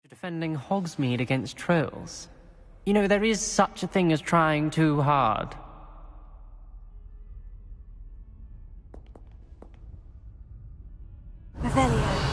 Defending Hogsmeade against trolls. You know, there is such a thing as trying too hard. Revelio.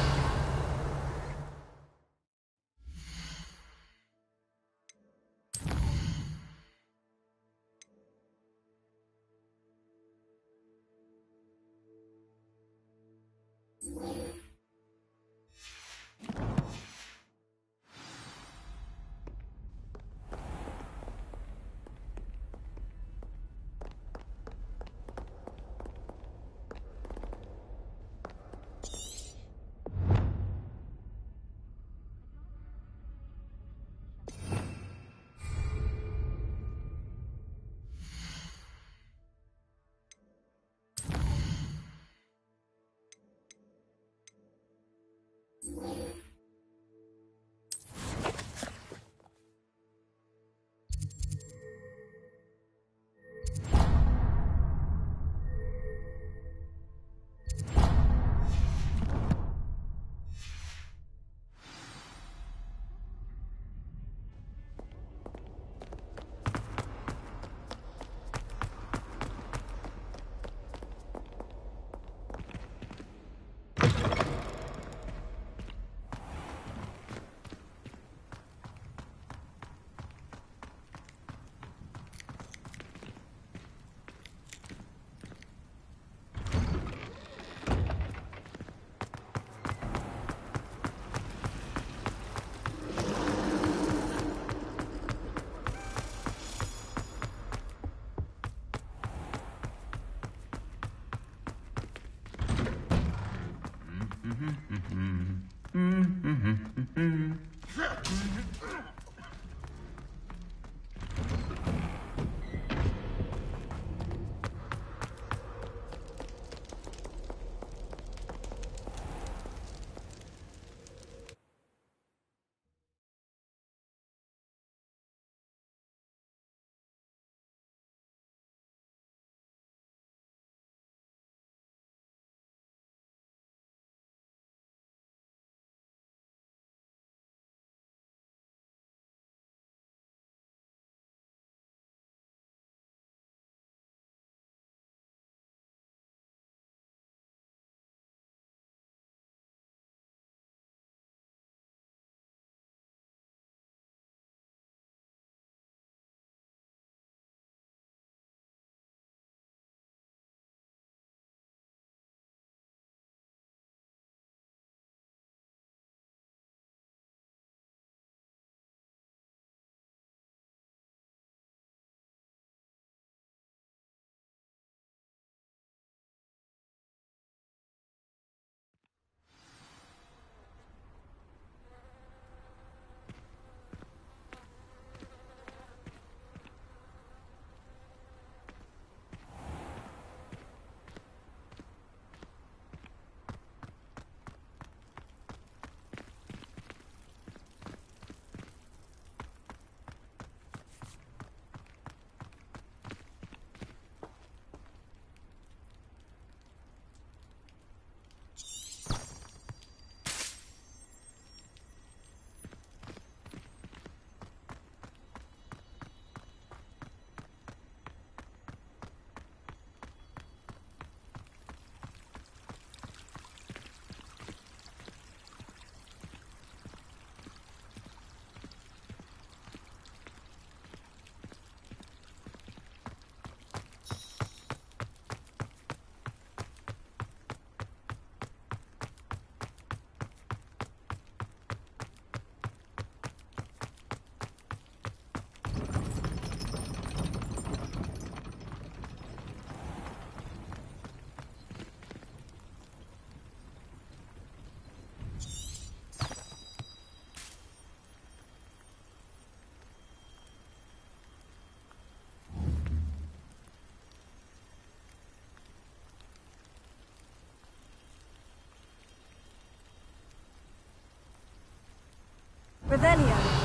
Revelio.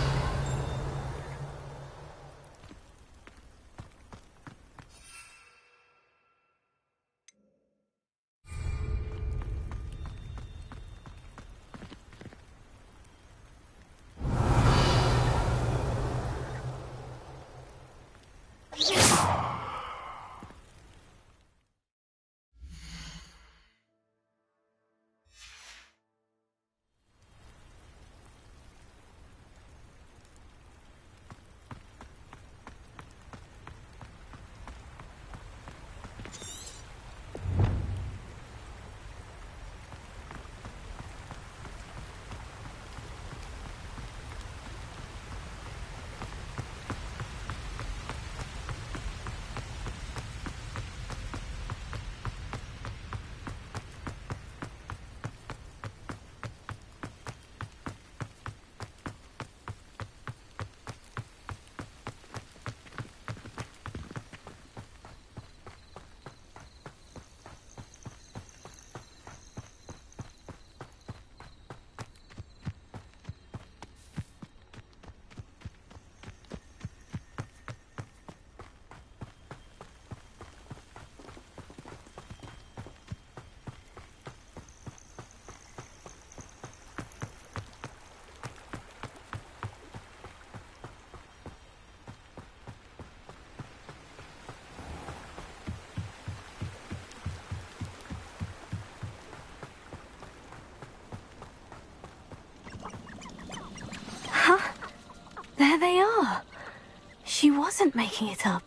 wasn't making it up.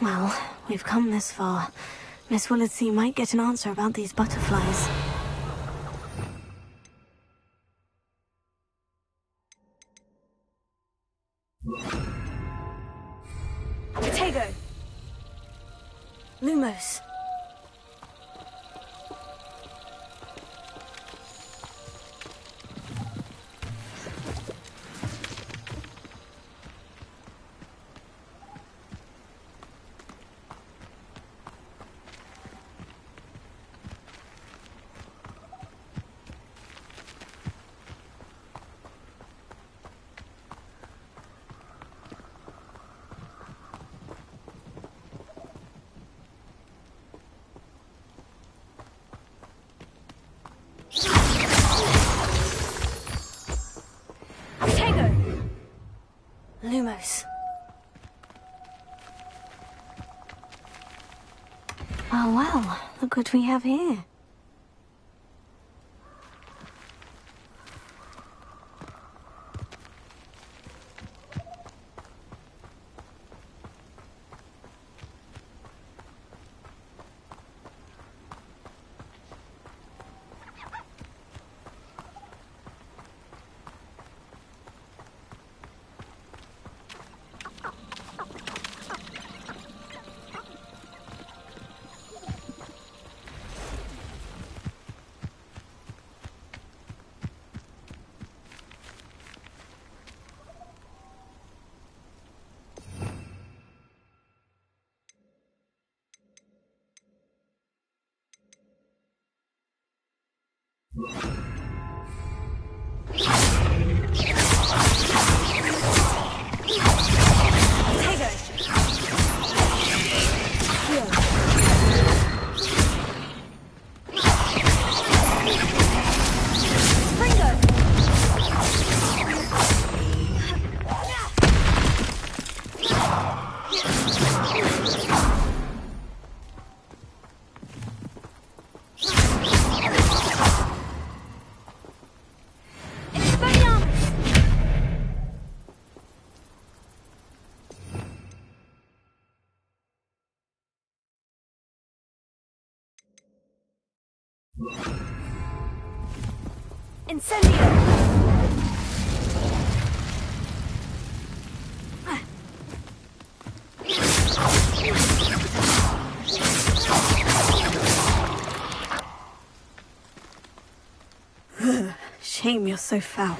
Well, we've come this far. Miss Willardsea might get an answer about these butterflies. Potato! Lumos! Lumos. Oh well, look what we have here. Incendio! Shame you're so foul.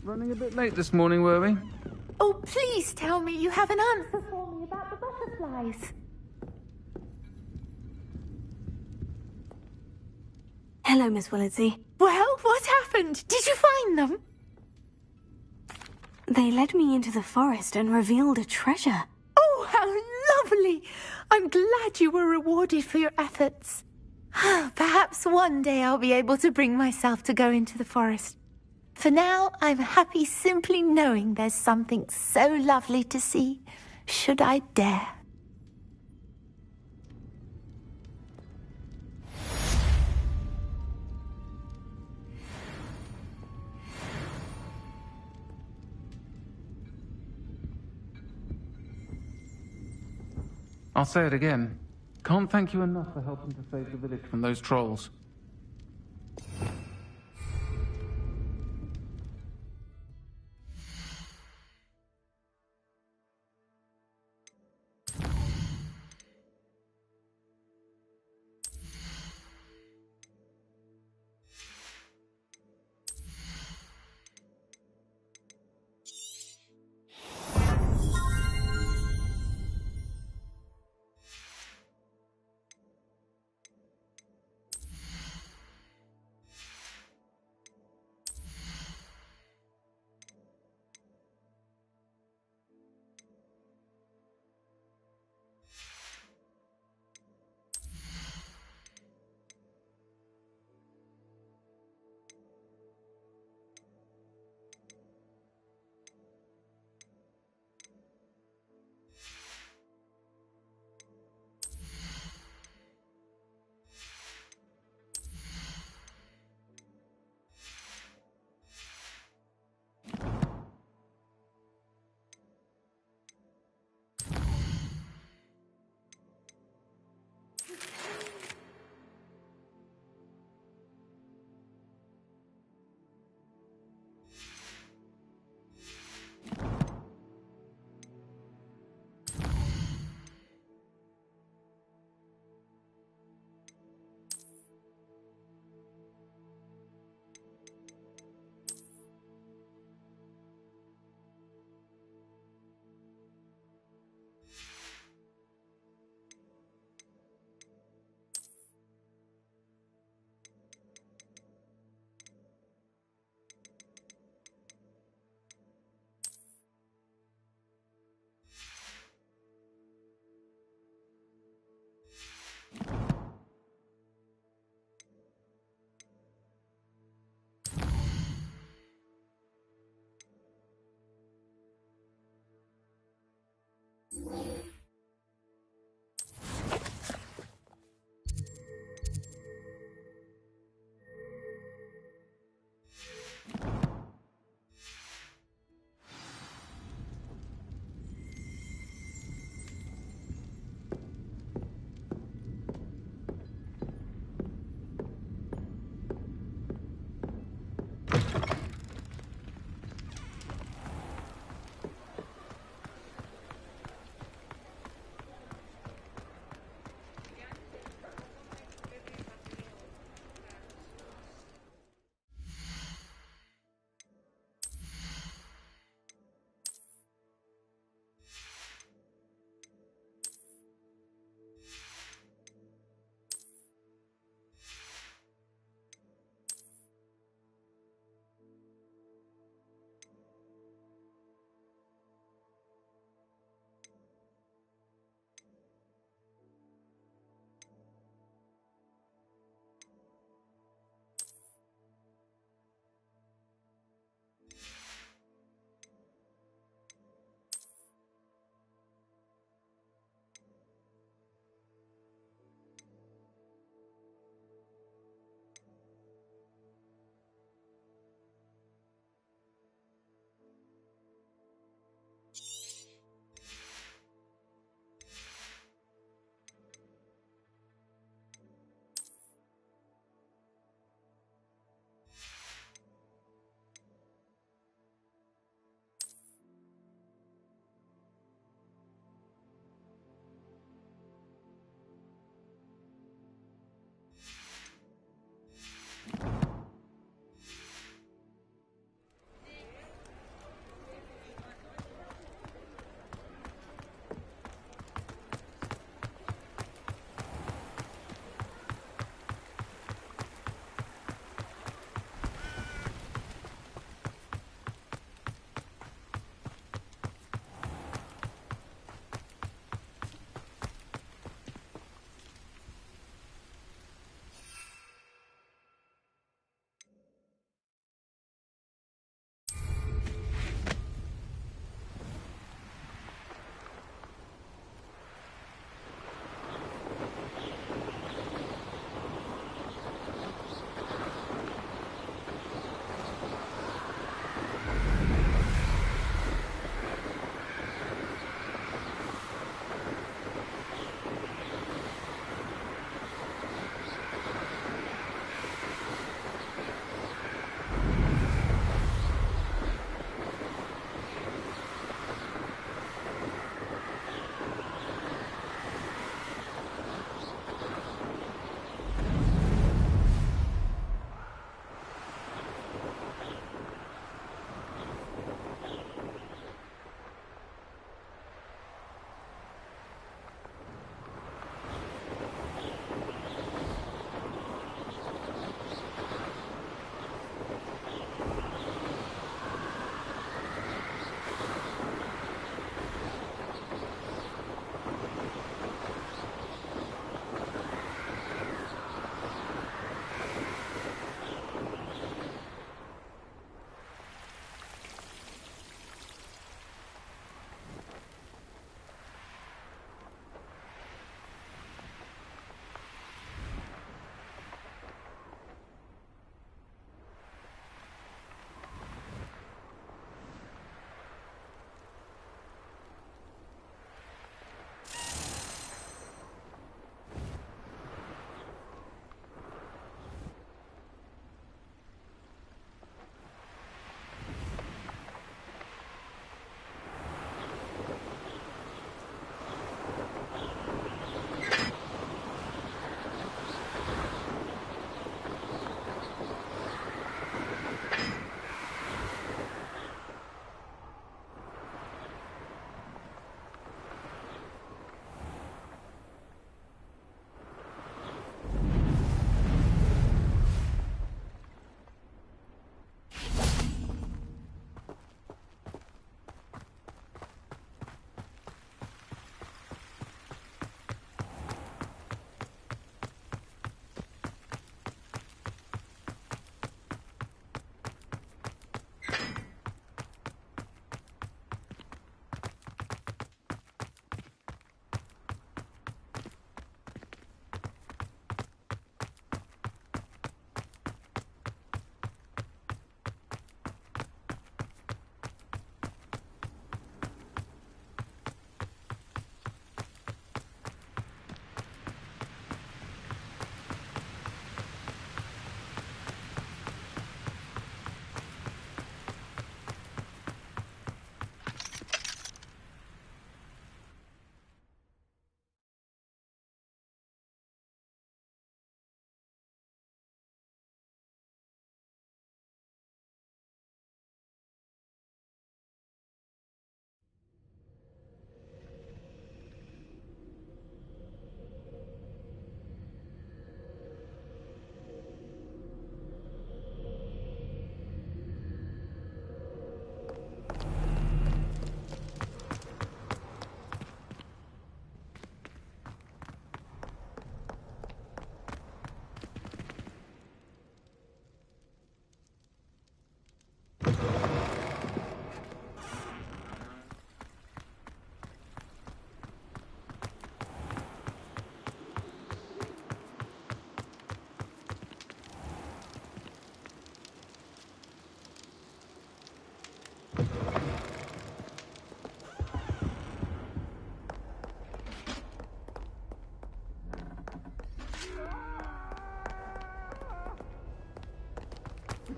Running a bit late this morning, were we? Oh, please tell me you have an answer for me about the butterflies. Hello, Miss Willitsey. Well, what happened? Did you find them? They led me into the forest and revealed a treasure. Oh, how lovely! I'm glad you were rewarded for your efforts. Perhaps one day I'll be able to bring myself to go into the forest. For now, I'm happy simply knowing there's something so lovely to see, should I dare. I'll say it again. Can't thank you enough for helping to save the village from those trolls.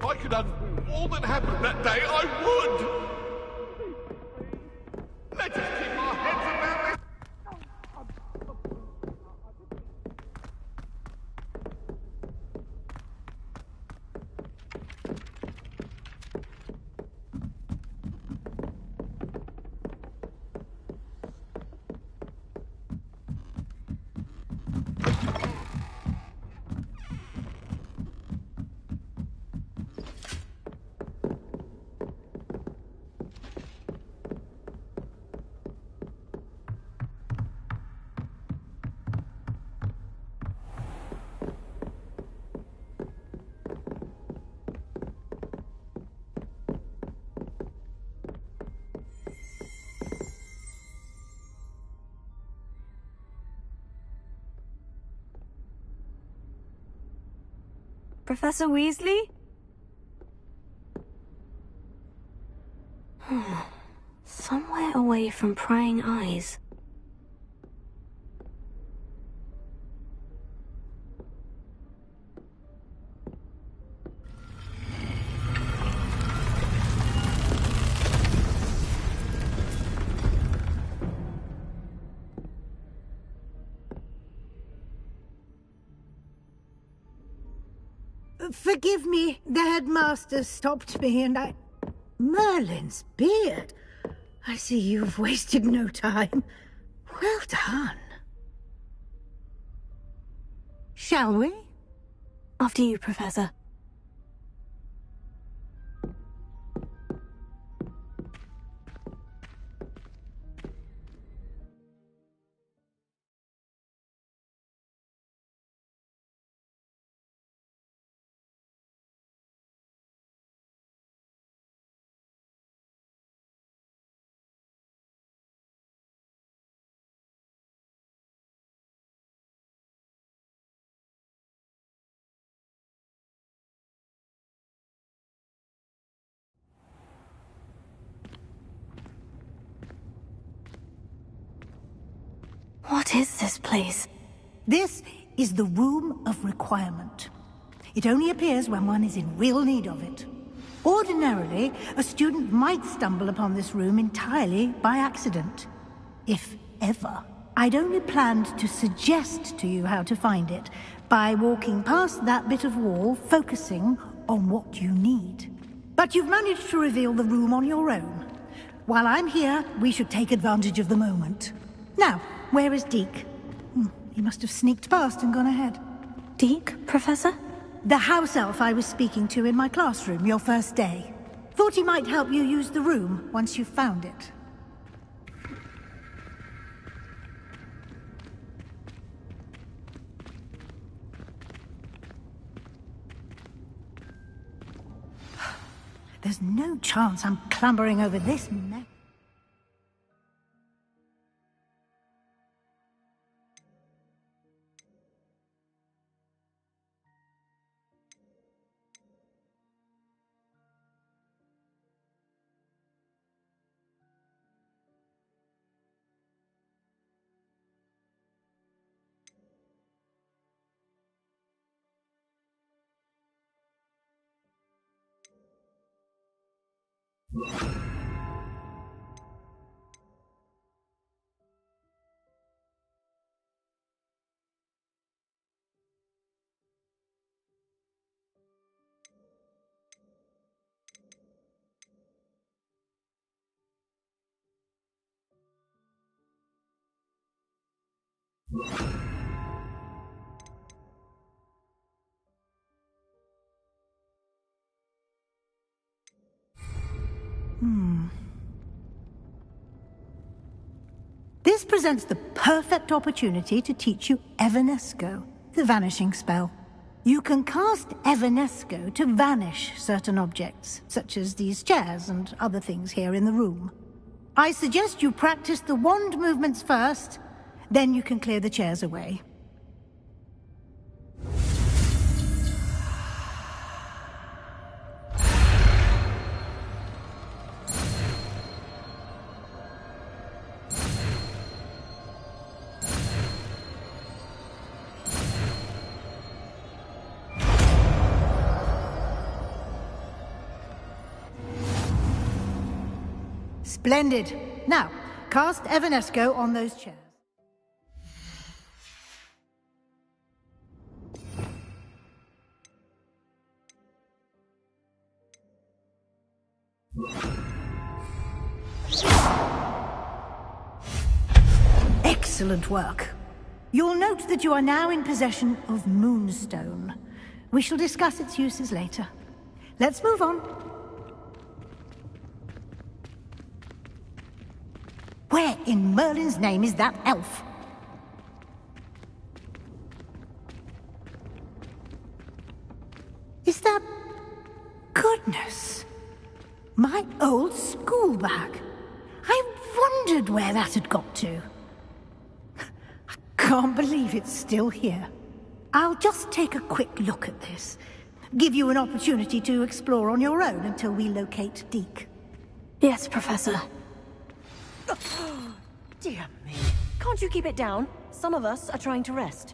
I could undo all that happened that day, I would! Let us keep our heads around this. Professor Weasley? Somewhere away from prying eyes. Forgive me, the headmaster stopped me and I... Merlin's beard! I see you've wasted no time. Well done. Shall we? After you, Professor. What is this place? This is the Room of Requirement. It only appears when one is in real need of it. Ordinarily, a student might stumble upon this room entirely by accident. If ever. I'd only planned to suggest to you how to find it by walking past that bit of wall, focusing on what you need. But you've managed to reveal the room on your own. While I'm here, we should take advantage of the moment. Now, where is Deke? He must have sneaked past and gone ahead. Deke, Professor? The house elf I was speaking to in my classroom your first day. Thought he might help you use the room once you've found it. There's no chance I'm clambering over this mess. This presents the perfect opportunity to teach you Evanesco, the vanishing spell. You can cast Evanesco to vanish certain objects, such as these chairs and other things here in the room. I suggest you practice the wand movements first, then you can clear the chairs away. Splendid. Now, cast Evanesco on those chairs. Excellent work. You'll note that you are now in possession of Moonstone. We shall discuss its uses later. Let's move on. Where in Merlin's name is that elf? Is that... Goodness! My old school bag. I wondered where that had got to. I can't believe it's still here. I'll just take a quick look at this. Give you an opportunity to explore on your own until we locate Deke. Yes, Professor. Dear me. Can't you keep it down? Some of us are trying to rest.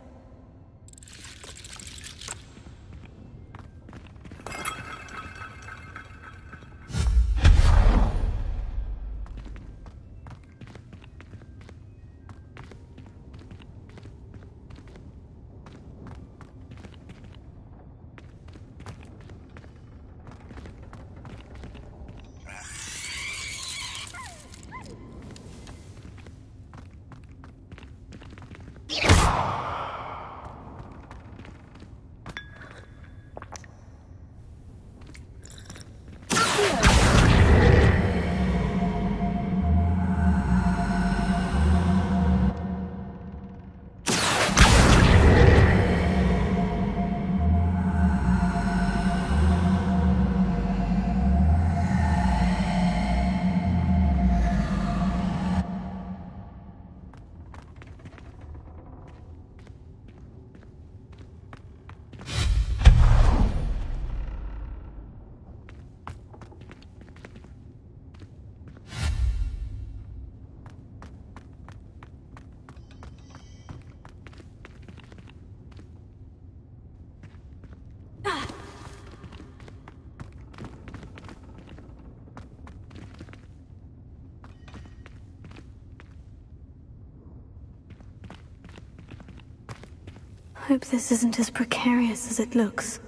Hope this isn't as precarious as it looks.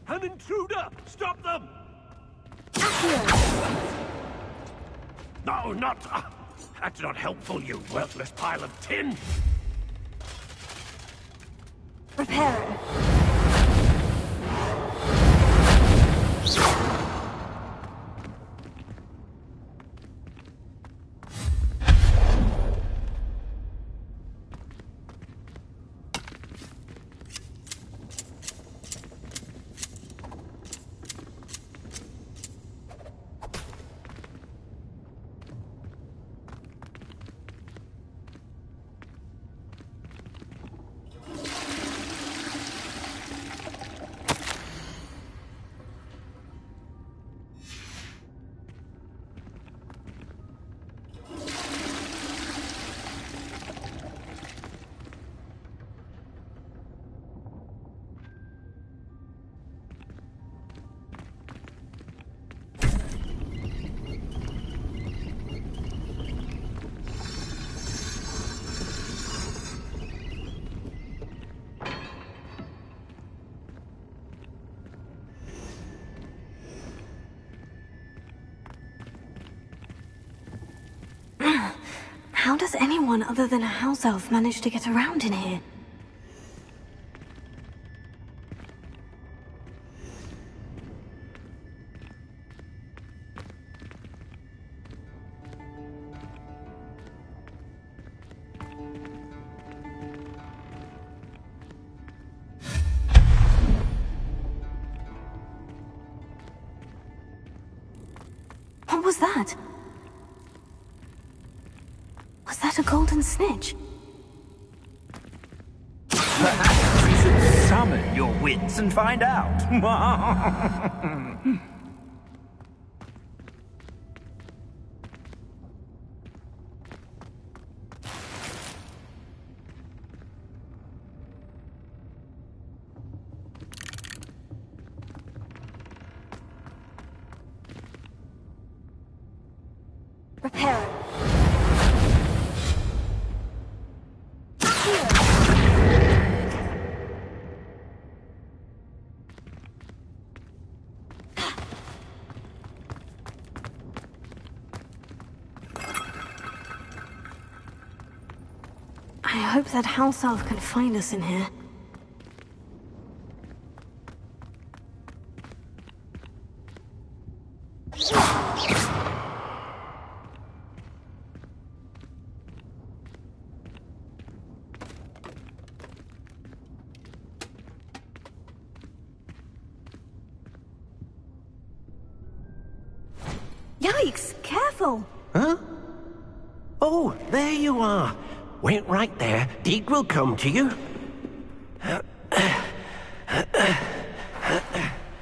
An intruder! Stop them! No, not... that's not helpful, you worthless pile of tin! Repair. How does anyone other than a house elf manage to get around in here? What was that? Was that a golden snitch? Perhaps you should summon your wits and find out. hope that house elf can find us in here. Yikes! Careful! Huh? Oh, there you are. Wait right there. Deke will come to you.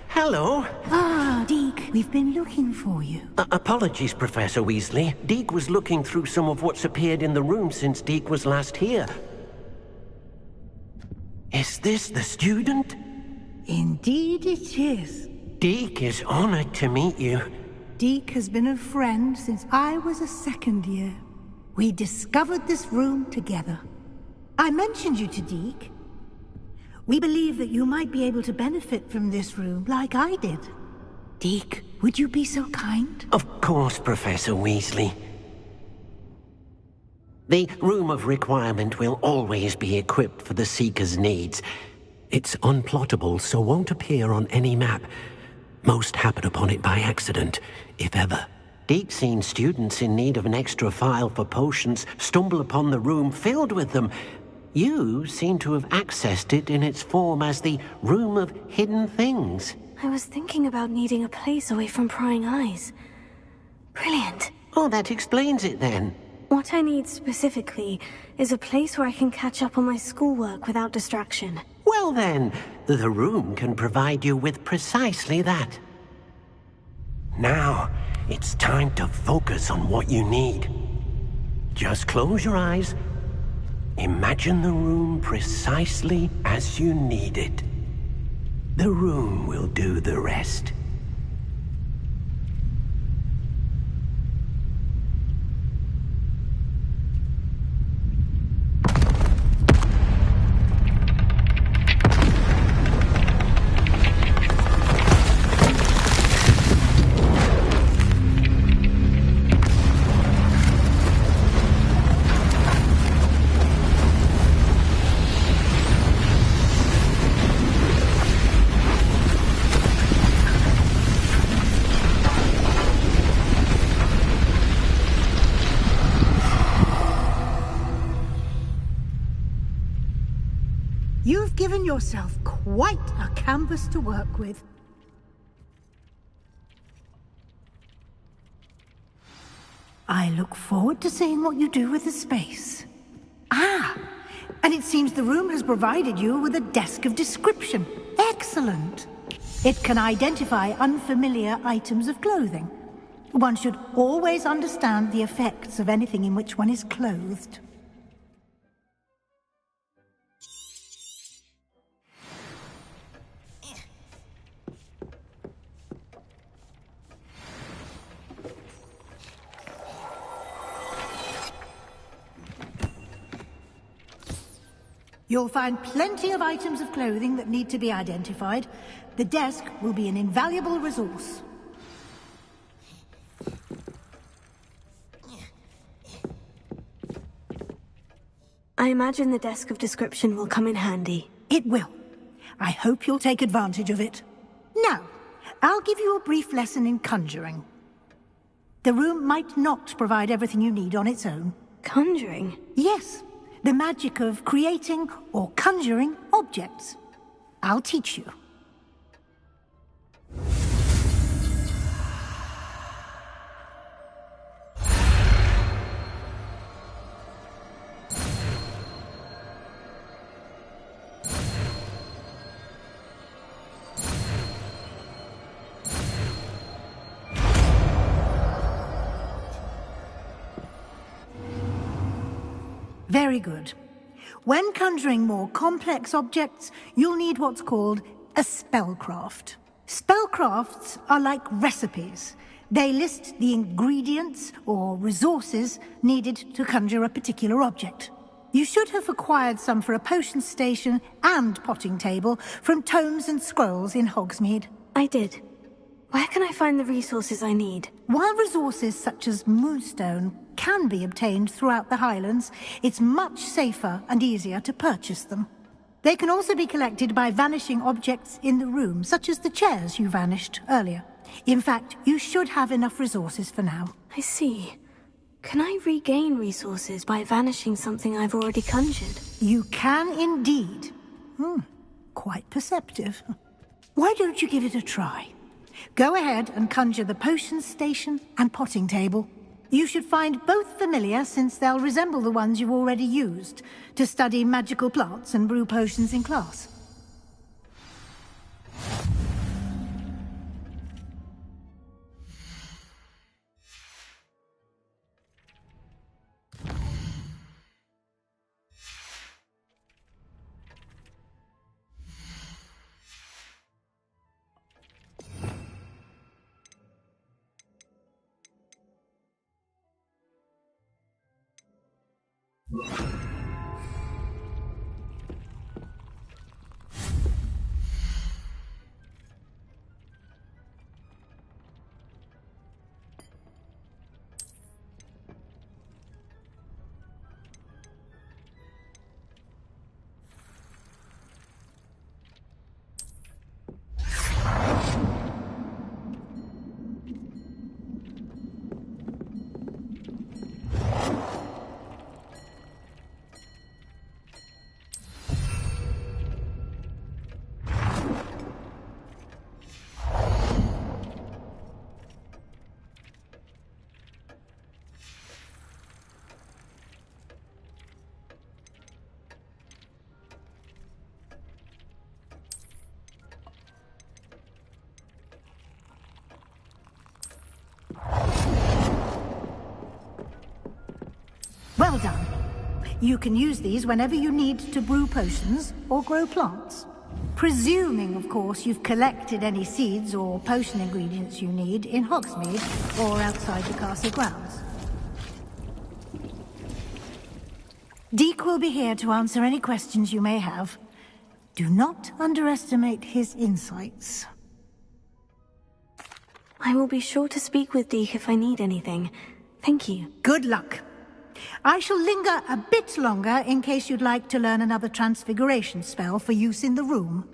Hello. Ah, Deke, we've been looking for you. Apologies, Professor Weasley. Deke was looking through some of what's appeared in the room since Deke was last here. Is this the student? Indeed it is. Deke is honored to meet you. Deke has been a friend since I was a second year. We discovered this room together. I mentioned you to Deke. We believe that you might be able to benefit from this room like I did. Deke, would you be so kind? Of course, Professor Weasley. The Room of Requirement will always be equipped for the Seeker's needs. It's unplottable, so won't appear on any map. Most happen upon it by accident, if ever. Deke's seen students in need of an extra file for potions stumble upon the room filled with them. You seem to have accessed it in its form as the Room of Hidden Things. I was thinking about needing a place away from prying eyes. Brilliant. Oh, that explains it then. What I need specifically is a place where I can catch up on my schoolwork without distraction. Well then, the room can provide you with precisely that. Now, it's time to focus on what you need. Just close your eyes. Imagine the room precisely as you need it. The room will do the rest. You've given yourself quite a canvas to work with. I look forward to seeing what you do with the space. Ah, and it seems the room has provided you with a desk of description. Excellent. It can identify unfamiliar items of clothing. One should always understand the effects of anything in which one is clothed. You'll find plenty of items of clothing that need to be identified. The desk will be an invaluable resource. I imagine the desk of description will come in handy. It will. I hope you'll take advantage of it. Now, I'll give you a brief lesson in conjuring. The room might not provide everything you need on its own. Conjuring? Yes. The magic of creating or conjuring objects. I'll teach you. Very good. When conjuring more complex objects, you'll need what's called a spellcraft. Spellcrafts are like recipes. They list the ingredients or resources needed to conjure a particular object. You should have acquired some for a potion station and potting table from tomes and scrolls in Hogsmeade. I did. Where can I find the resources I need? While resources such as moonstone can be obtained throughout the Highlands, it's much safer and easier to purchase them. They can also be collected by vanishing objects in the room, such as the chairs you vanished earlier. In fact, you should have enough resources for now. I see. Can I regain resources by vanishing something I've already conjured? You can indeed. Quite perceptive. Why don't you give it a try? Go ahead and conjure the potion station and potting table. You should find both familiar, since they'll resemble the ones you've already used to study magical plants and brew potions in class. Well done. You can use these whenever you need to brew potions or grow plants. Presuming, of course, you've collected any seeds or potion ingredients you need in Hogsmeade or outside the castle grounds. Deek will be here to answer any questions you may have. Do not underestimate his insights. I will be sure to speak with Deek if I need anything. Thank you. Good luck. I shall linger a bit longer in case you'd like to learn another transfiguration spell for use in the room.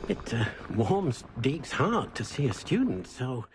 It warms Deek's heart to see a student so...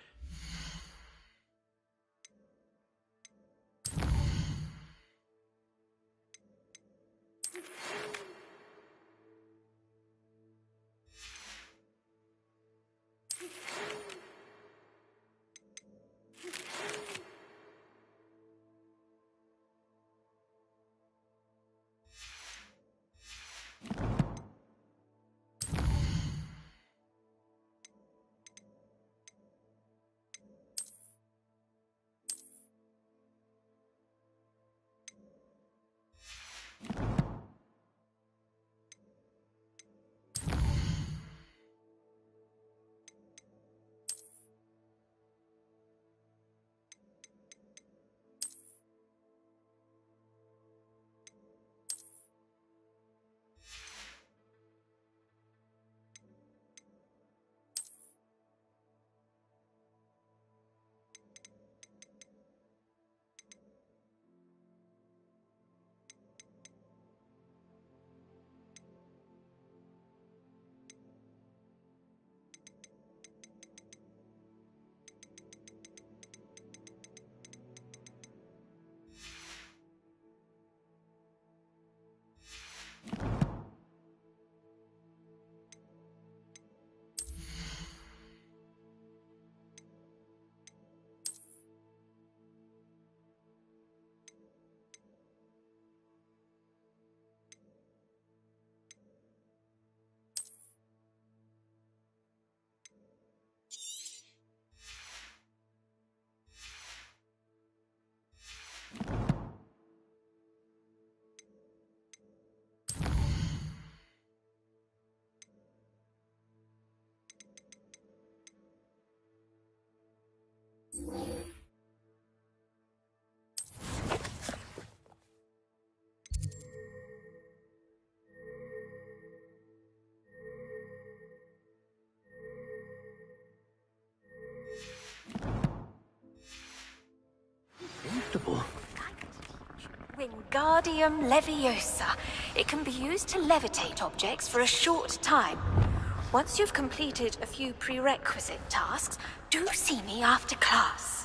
possible. Wingardium Leviosa. It can be used to levitate objects for a short time. Once you've completed a few prerequisite tasks, do see me after class.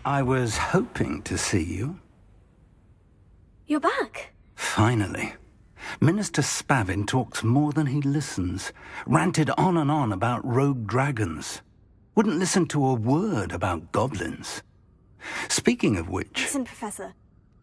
I was hoping to see you. You're back. Finally. Minister Spavin talks more than he listens. Ranted on and on about rogue dragons. Wouldn't listen to a word about goblins. Speaking of which... Listen, Professor.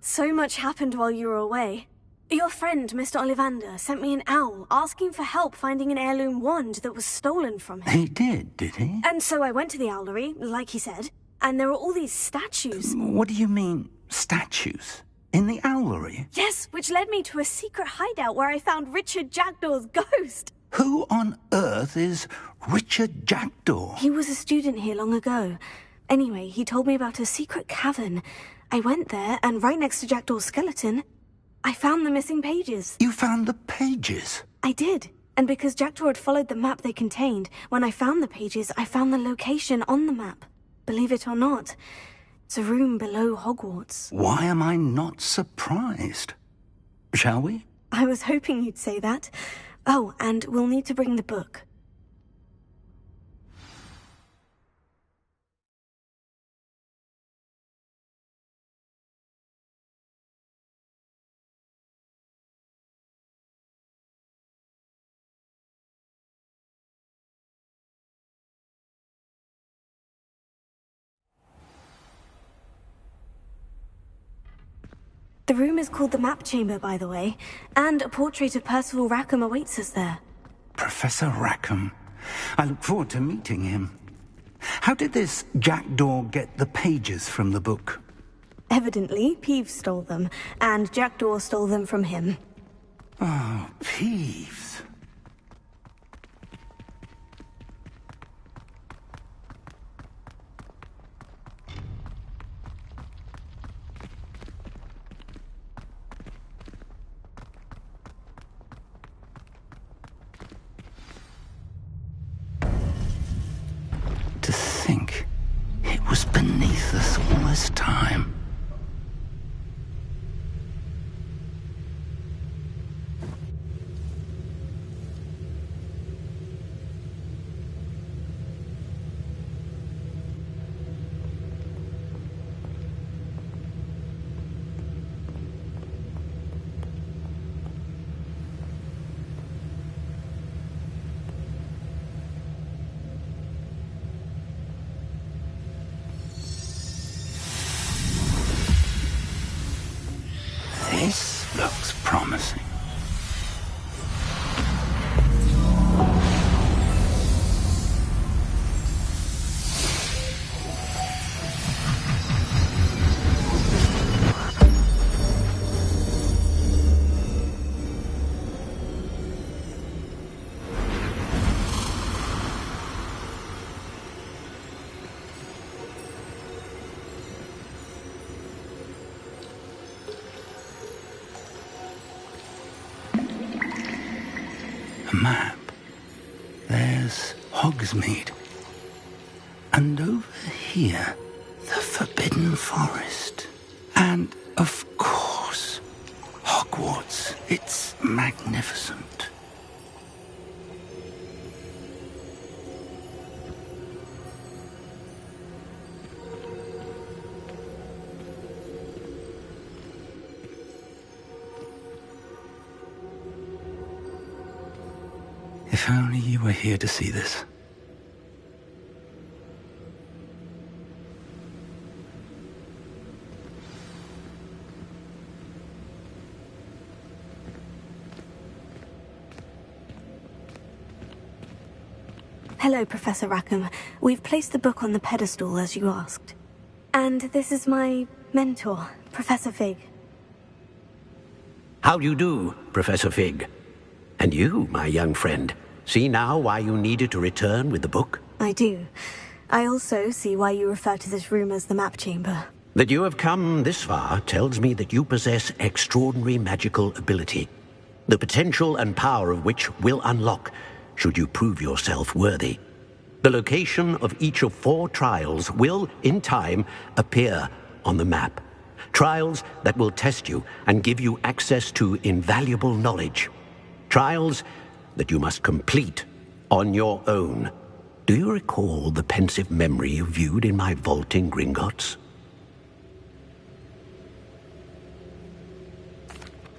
So much happened while you were away. Your friend, Mr. Ollivander, sent me an owl asking for help finding an heirloom wand that was stolen from him. He did he? And so I went to the owlery, like he said, and there were all these statues. What do you mean, statues? In the owlery? Yes, which led me to a secret hideout where I found Richard Jackdaw's ghost. Who on earth is Richard Jackdaw? He was a student here long ago. Anyway, he told me about a secret cavern. I went there, and right next to Jackdaw's skeleton, I found the missing pages. You found the pages? I did. And because Jackdaw had followed the map they contained, when I found the pages, I found the location on the map. Believe it or not, it's a room below Hogwarts. Why am I not surprised? Shall we? I was hoping you'd say that. Oh, and we'll need to bring the book. The room is called the Map Chamber, by the way, and a portrait of Percival Rackham awaits us there. Professor Rackham. I look forward to meeting him. How did this Jackdaw get the pages from the book? Evidently, Peeves stole them, and Jackdaw stole them from him. Oh, Peeves. To think it was beneath us all this time. This looks promising. A map. There's Hogsmeade. And over here, the Forbidden Forest. And, of course, Hogwarts. It's magnificent. If only you were here to see this. Hello, Professor Rackham. We've placed the book on the pedestal, as you asked. And this is my mentor, Professor Fig. How do you do, Professor Fig? And you, my young friend, see now why you needed to return with the book? I do. I also see why you refer to this room as the Map Chamber. That you have come this far tells me that you possess extraordinary magical ability, the potential and power of which will unlock should you prove yourself worthy. The location of each of 4 trials will, in time, appear on the map. Trials that will test you and give you access to invaluable knowledge. Trials that you must complete on your own. Do you recall the pensive memory you viewed in my vault in Gringotts?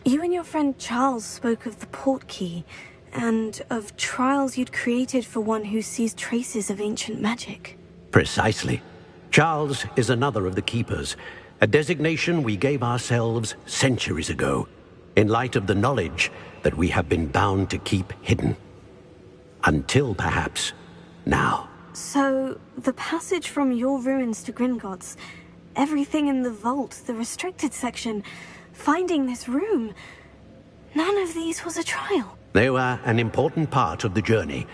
You and your friend Charles spoke of the port key, and of trials you'd created for one who sees traces of ancient magic. Precisely. Charles is another of the Keepers, a designation we gave ourselves centuries ago, in light of the knowledge that we have been bound to keep hidden. Until, perhaps, now. So, the passage from your ruins to Gringotts, everything in the vault, the restricted section, finding this room, none of these was a trial. They were an important part of the journey,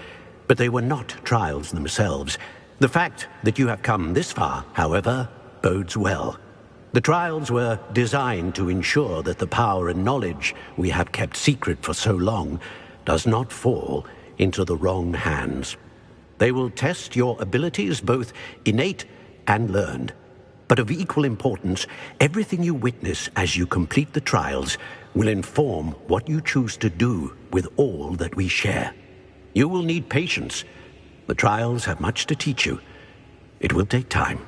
but they were not trials themselves. The fact that you have come this far, however, bodes well. The trials were designed to ensure that the power and knowledge we have kept secret for so long does not fall into the wrong hands. They will test your abilities, both innate and learned. But of equal importance, everything you witness as you complete the trials will inform what you choose to do with all that we share. You will need patience. The trials have much to teach you. It will take time.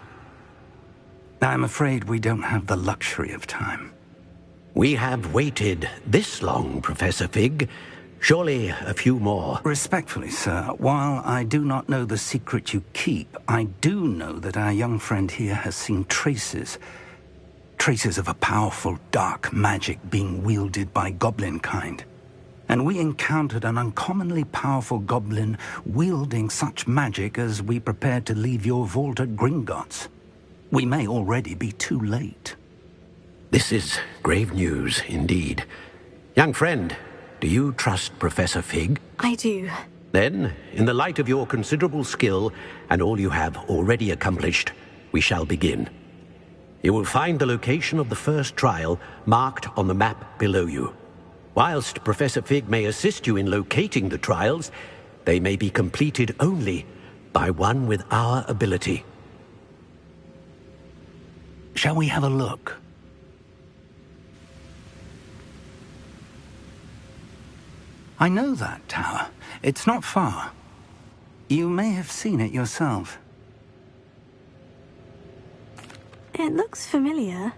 I'm afraid we don't have the luxury of time. We have waited this long, Professor Fig. Surely a few more. Respectfully, sir, while I do not know the secret you keep, I do know that our young friend here has seen traces of a powerful dark magic being wielded by goblin kind. And we encountered an uncommonly powerful goblin wielding such magic as we prepared to leave your vault at Gringotts. We may already be too late. This is grave news, indeed. Young friend, do you trust Professor Fig? I do. Then, in the light of your considerable skill and all you have already accomplished, we shall begin. You will find the location of the first trial marked on the map below you. Whilst Professor Fig may assist you in locating the trials, they may be completed only by one with our ability. Shall we have a look? I know that tower. It's not far. You may have seen it yourself. It looks familiar.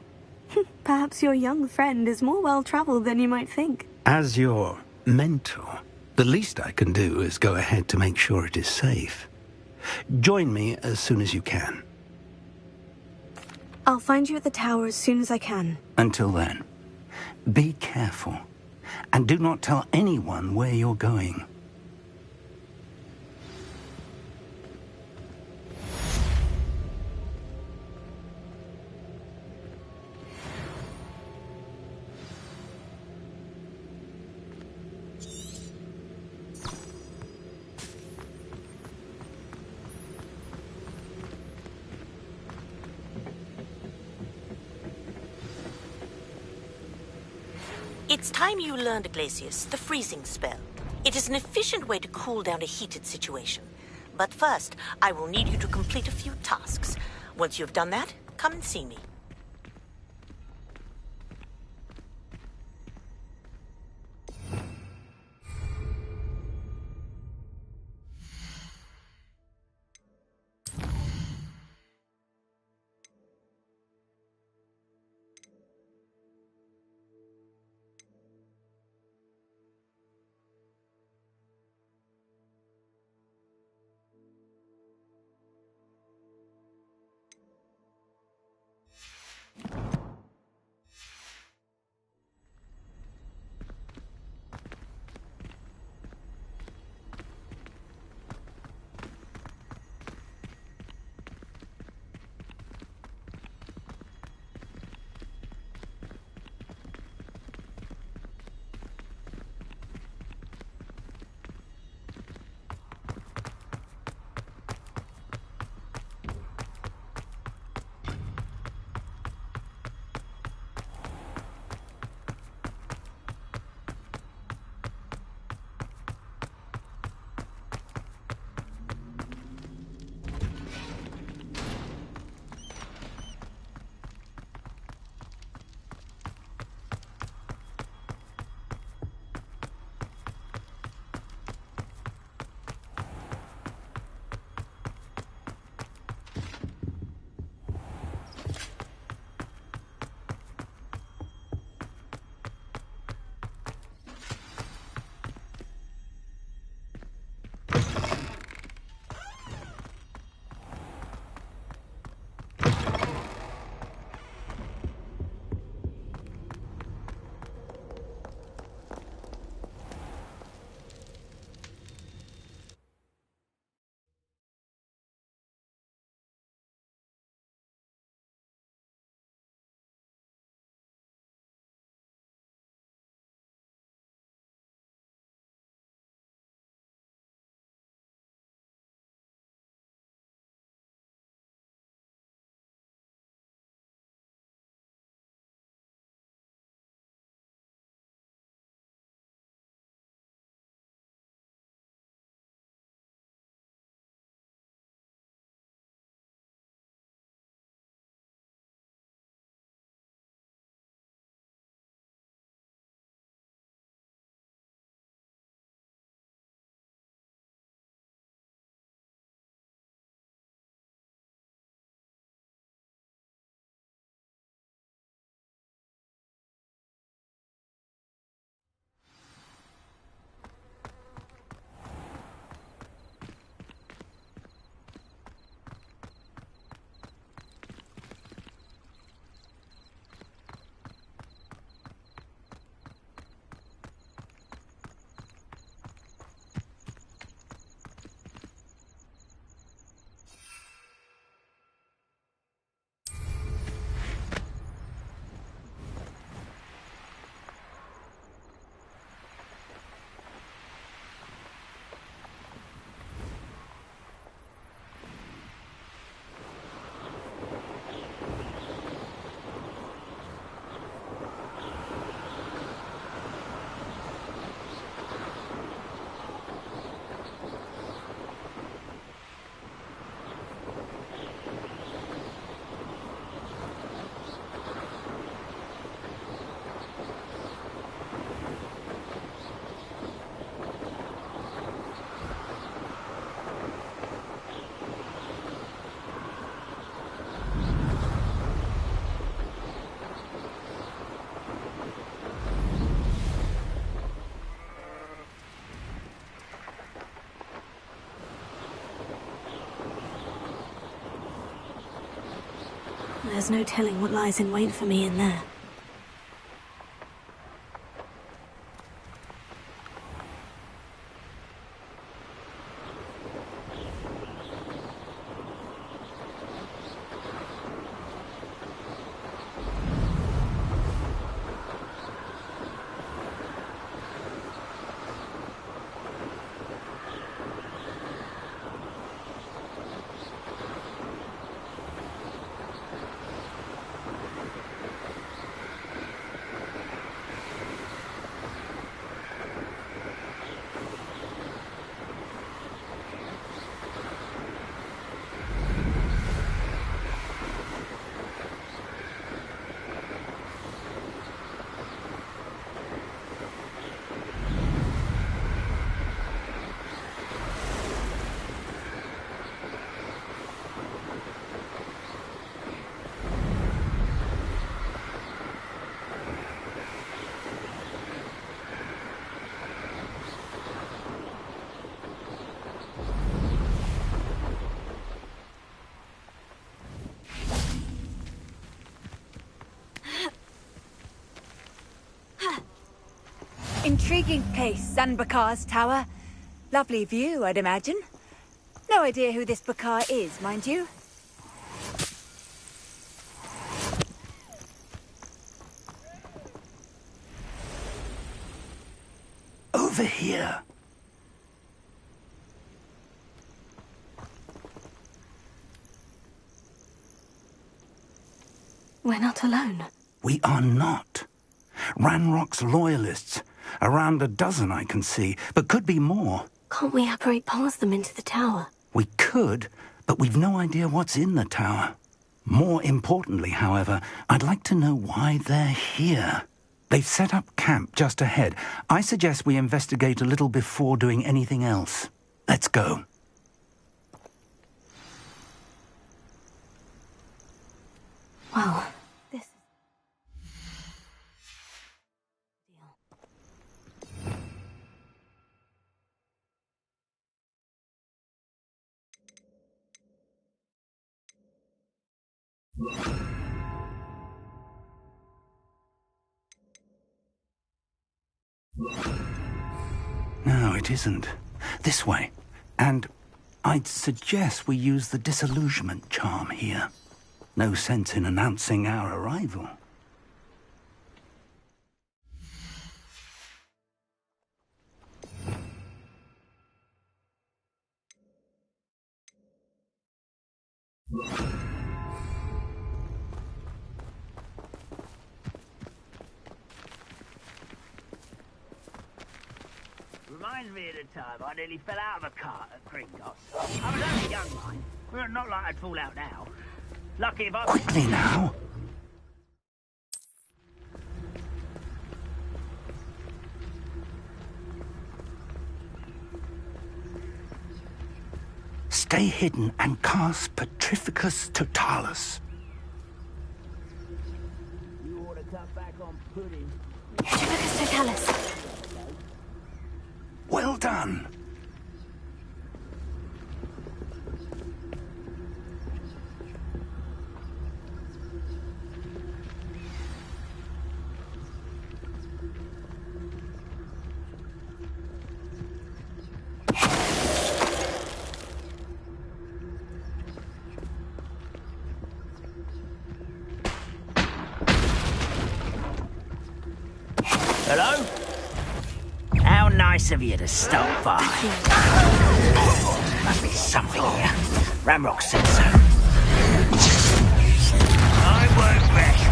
Perhaps your young friend is more well-traveled than you might think. As your mentor, the least I can do is go ahead to make sure it is safe. Join me as soon as you can. I'll find you at the tower as soon as I can. Until then, be careful. And do not tell anyone where you're going. It's time you learned, Glacius, the freezing spell. It is an efficient way to cool down a heated situation. But first, I will need you to complete a few tasks. Once you've done that, come and see me. there's no telling what lies in wait for me in there. Intriguing place, Zanbakar's tower. Lovely view, I'd imagine. No idea who this Bakar is, mind you. Over here. We're not alone. We are not. Ranrock's loyalists. Around a dozen I can see, but could be more. Can't we apparate past them into the tower? We could, but we've no idea what's in the tower. More importantly, however, I'd like to know why they're here. They've set up camp just ahead. I suggest we investigate a little before doing anything else. Let's go. Well, this is... No, it isn't. This way. And I'd suggest we use the disillusionment charm here. No sense in announcing our arrival. Reminds me of the time I nearly fell out of a cart at Gringotts. I was only young, mind. Well, not like I'd fall out now. Lucky if I... Quickly now! Stay hidden and cast Petrificus Totalis. You ought to cut back on pudding. Petrificus Totalis. Well done! Hello? How nice of you to stop by. Must be something here. Ramrock said so. I won't rest.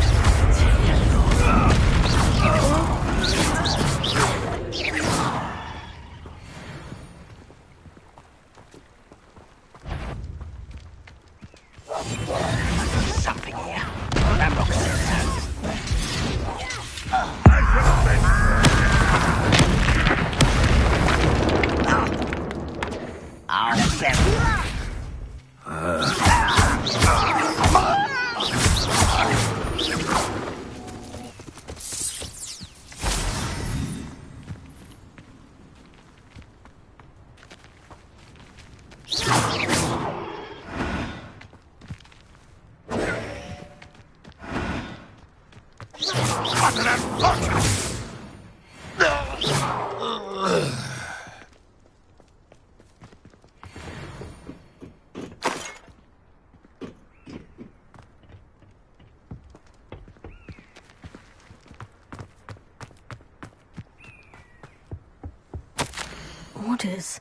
Something here. Ramrock said so. I'll get Orders.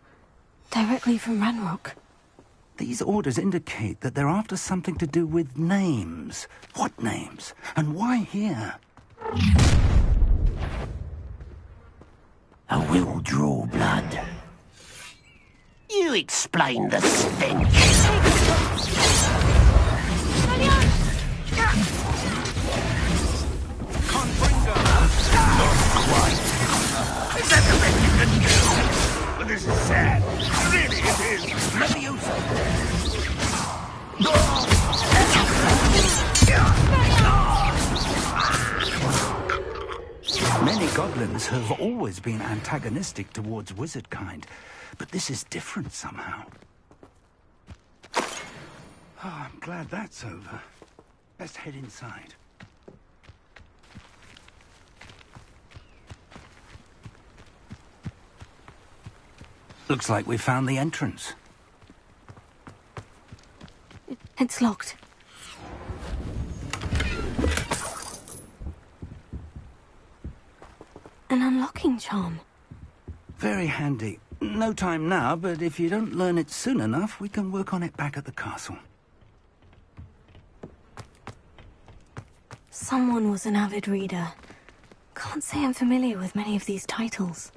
Directly from Ranrock. These orders indicate that they're after something to do with names. What names? And why here? I will draw blood. You explain the stench. Is that the best you can do? Well, this is sad. Really, it is. Leviosa. Many goblins have always been antagonistic towards wizard kind, but this is different somehow. Oh, I'm glad that's over. Let's head inside. Looks like we found the entrance. It's locked. An unlocking charm. Very handy. No time now, but if you don't learn it soon enough, we can work on it back at the castle. Someone was an avid reader. Can't say I'm familiar with many of these titles.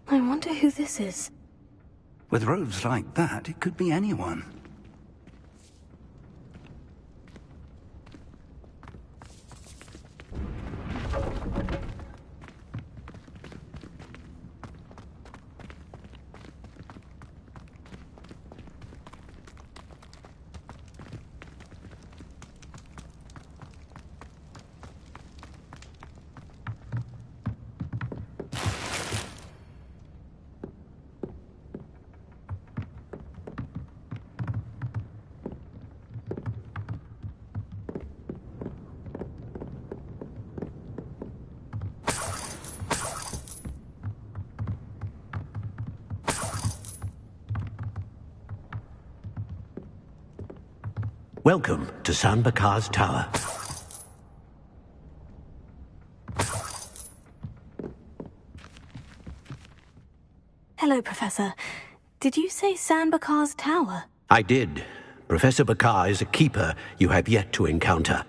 I wonder who this is. With robes like that, it could be anyone. Welcome to Sanbakar's Tower. Hello, Professor. Did you say Sanbakar's Tower? I did. Professor Bakar is a keeper you have yet to encounter.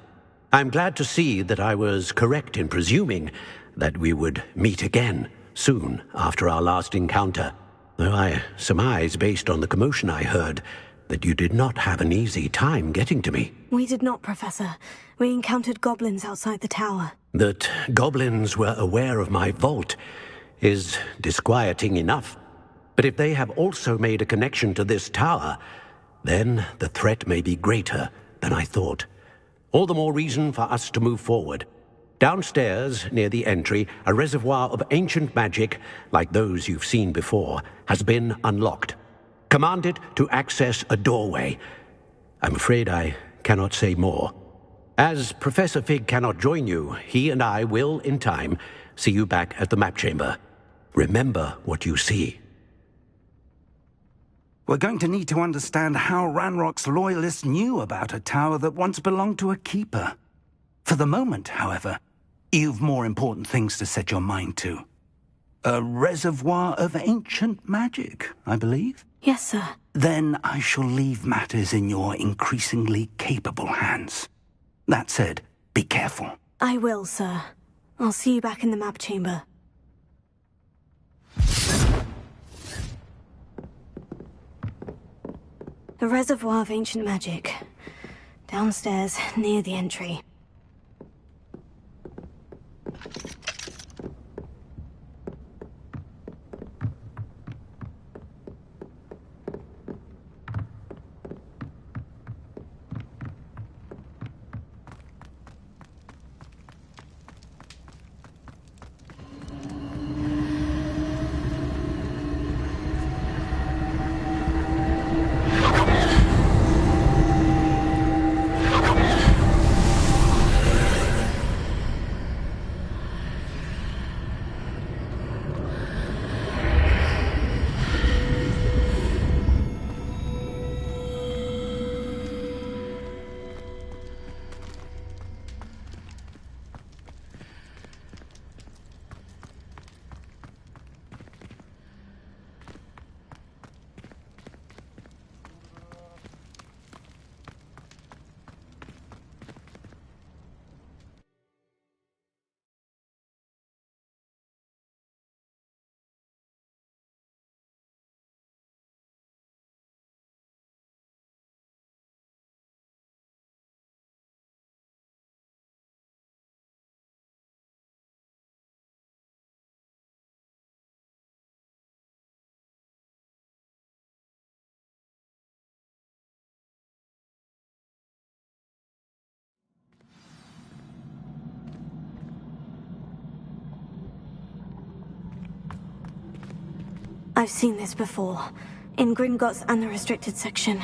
I'm glad to see that I was correct in presuming that we would meet again soon after our last encounter, though I surmise, based on the commotion I heard, that you did not have an easy time getting to me. We did not, Professor. We encountered goblins outside the tower. That goblins were aware of my vault is disquieting enough. But if they have also made a connection to this tower, then the threat may be greater than I thought. All the more reason for us to move forward. Downstairs, near the entry, a reservoir of ancient magic, like those you've seen before, has been unlocked. Commanded to access a doorway. I'm afraid I cannot say more. As Professor Fig cannot join you, he and I will, in time, see you back at the map chamber. Remember what you see. We're going to need to understand how Ranrock's loyalists knew about a tower that once belonged to a keeper. For the moment, however, you've more important things to set your mind to. A reservoir of ancient magic, I believe? Yes, sir. Then I shall leave matters in your increasingly capable hands. That said, be careful. I will, sir. I'll see you back in the map chamber. A reservoir of ancient magic. Downstairs, near the entry. I've seen this before, in Gringotts and the restricted section.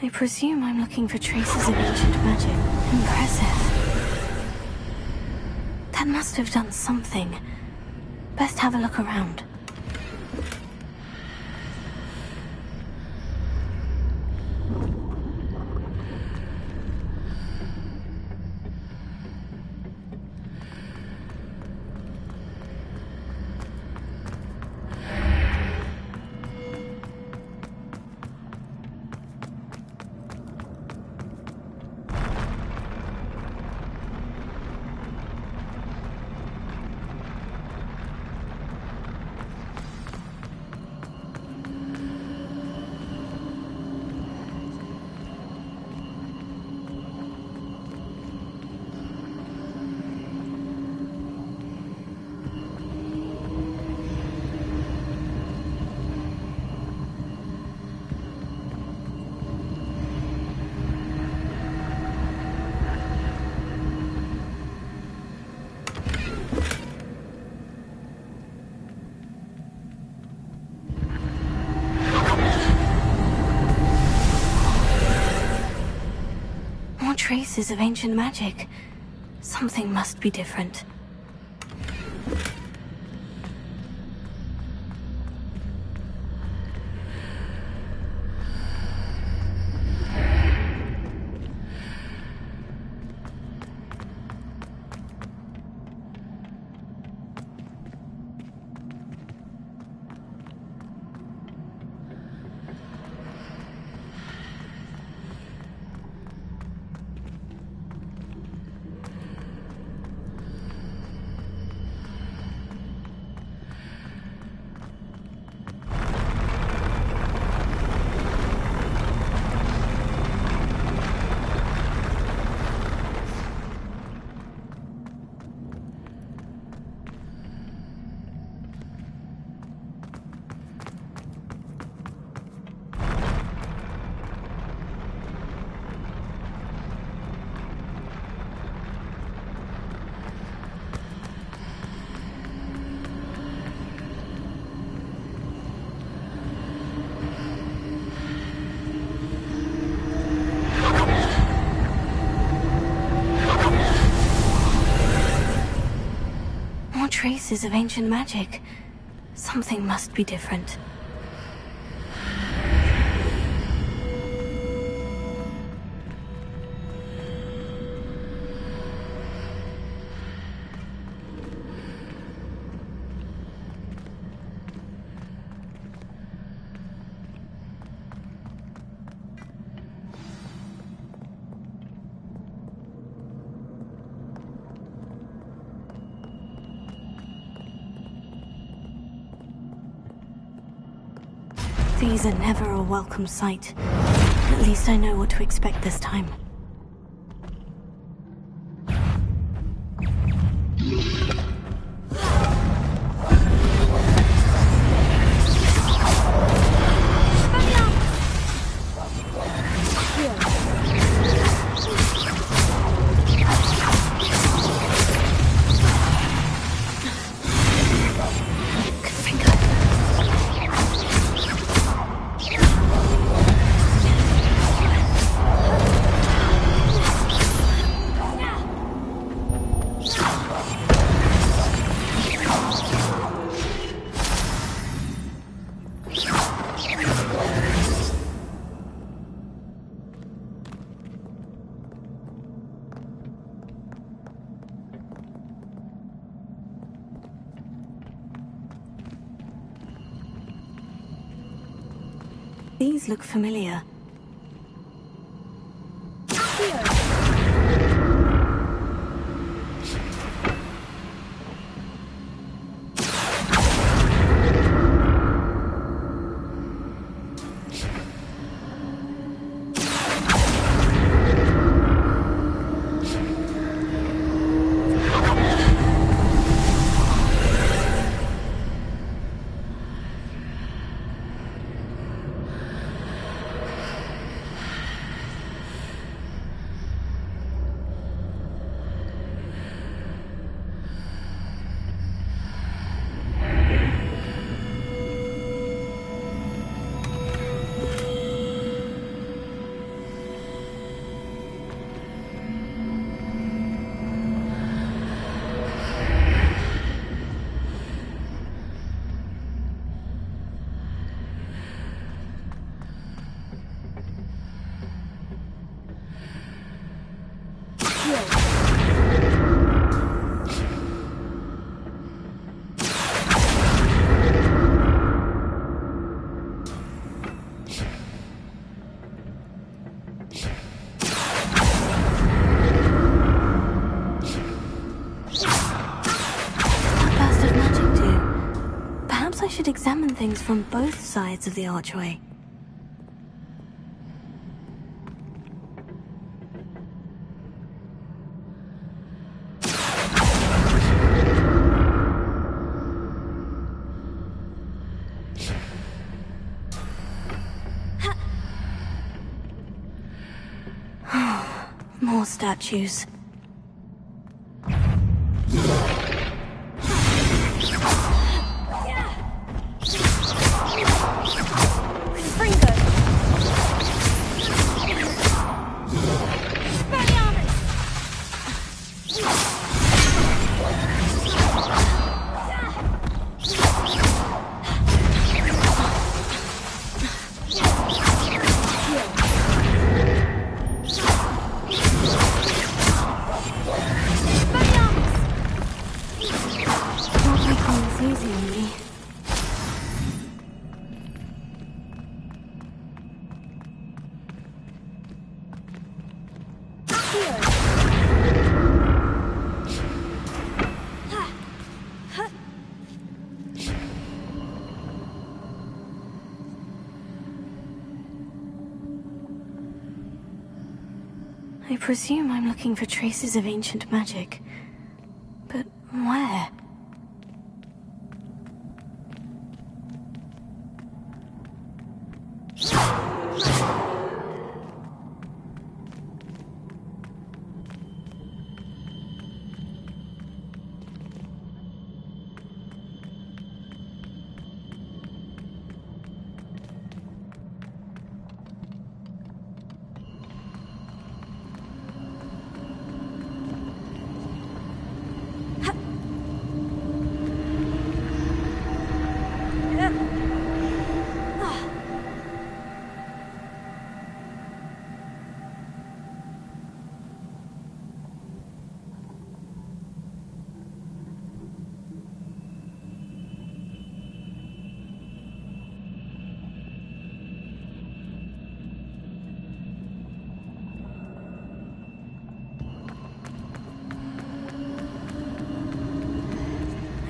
I presume I'm looking for traces of ancient magic. Impressive. That must have done something. Best have a look around. Traces of ancient magic. Something must be different. traces of ancient magic. Something must be different. These are never a welcome sight. At least I know what to expect this time. These look familiar. Examine things from both sides of the archway. More statues. I presume I'm looking for traces of ancient magic. But where?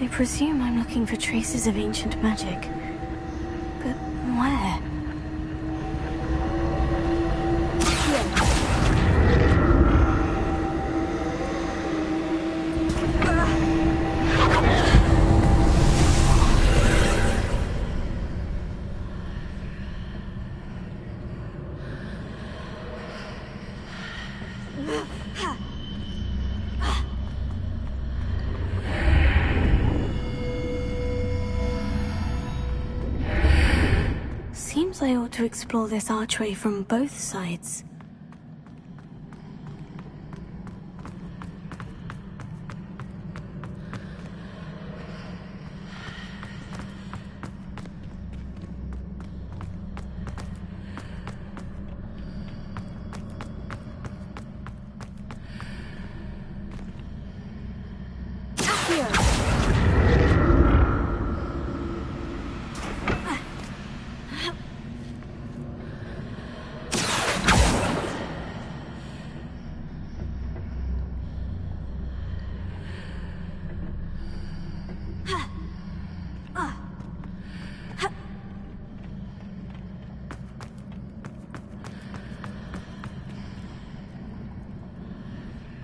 I presume I'm looking for traces of ancient magic. But where? Seems I ought to explore this archway from both sides.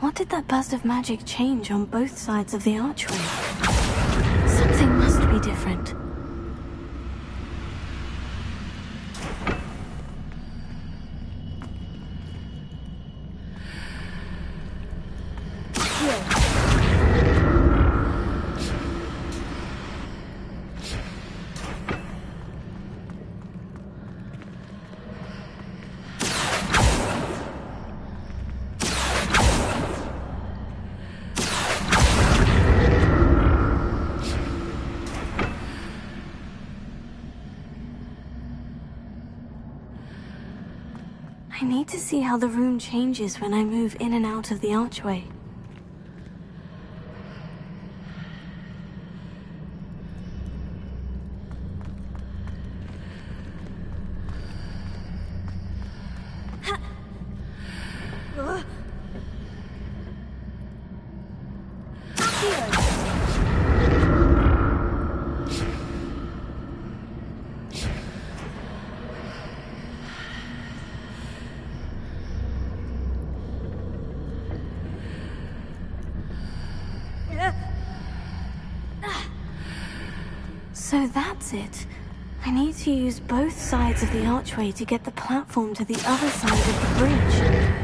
What did that burst of magic change on both sides of the archway? Something must be different. I need to see how the room changes when I move in and out of the archway. So that's it. I need to use both sides of the archway to get the platform to the other side of the bridge.